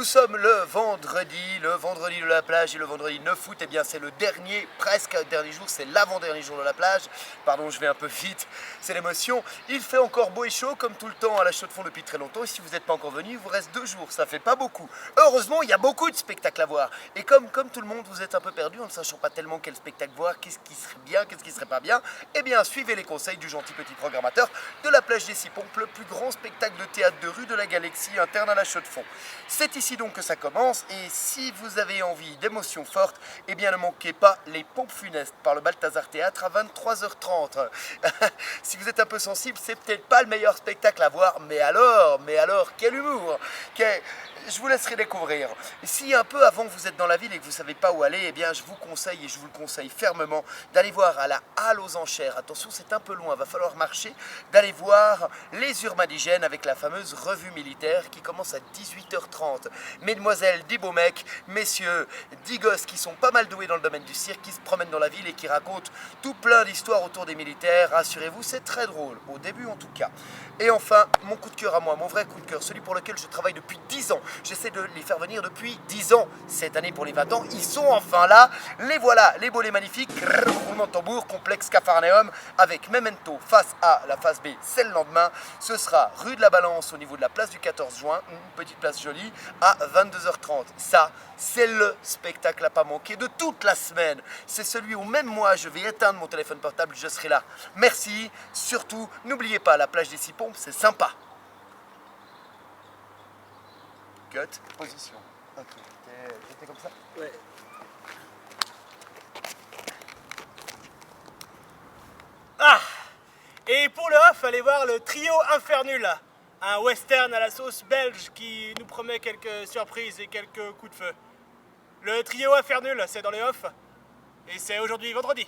Nous sommes le vendredi de la plage et le vendredi 9 août, eh bien c'est le dernier, presque dernier jour, c'est l'avant-dernier jour de la plage. Pardon, je vais un peu vite, c'est l'émotion. Il fait encore beau et chaud comme tout le temps à la Chaux-de-Fonds depuis très longtemps. Et si vous n'êtes pas encore venu, il vous reste 2 jours, ça fait pas beaucoup. Heureusement, il y a beaucoup de spectacles à voir. Et comme tout le monde, vous êtes un peu perdu en ne sachant pas tellement quel spectacle voir, qu'est-ce qui serait bien, qu'est-ce qui serait pas bien, eh bien suivez les conseils du gentil petit programmateur de la plage des Six Pompes, le plus grand spectacle de théâtre de rue de la galaxie interne à la Chaux-de-Fonds. C'est ici donc que ça commence, et si vous avez envie d'émotions fortes, eh bien ne manquez pas les Pompes Funestes par le Balthazar Théâtre à 23h30. Si vous êtes un peu sensible, c'est peut-être pas le meilleur spectacle à voir, mais alors, quel humour! Je vous laisserai découvrir. Si un peu avant vous êtes dans la ville et que vous ne savez pas où aller, eh bien je vous conseille, et je vous le conseille fermement, d'aller voir à la Halle aux Enchères. Attention, c'est un peu loin, va falloir marcher, d'aller voir les Urbadigènes avec la fameuse revue militaire qui commence à 18h30. Mesdemoiselles, des beaux mecs, messieurs, 10 gosses qui sont pas mal doués dans le domaine du cirque, qui se promènent dans la ville et qui racontent tout plein d'histoires autour des militaires. Rassurez-vous, c'est très drôle, au début en tout cas. Et enfin, mon coup de cœur à moi, mon vrai coup de cœur, celui pour lequel je travaille depuis 10 ans. J'essaie de les faire venir depuis 10 ans. Cette année pour les 20 ans, ils sont enfin là. Les voilà, les beaux, les magnifiques. Roulement de tambour, complexe Capharnaüm avec Memento face A, la face B, c'est le lendemain. Ce sera rue de la Balance au niveau de la place du 14 juin, une petite place jolie, à 22h30. Ça, c'est le spectacle à pas manquer de toute la semaine. C'est celui où même moi, je vais éteindre mon téléphone portable, je serai là. Merci. Surtout, n'oubliez pas, la plage des Six Pompes, c'est sympa. Cut, position. Ok, j'étais comme ça? Ouais. Ah! Et pour le off, allez voir le trio Infernul, un western à la sauce belge qui nous promet quelques surprises et quelques coups de feu. Le trio Infernul, c'est dans les off, et c'est aujourd'hui vendredi.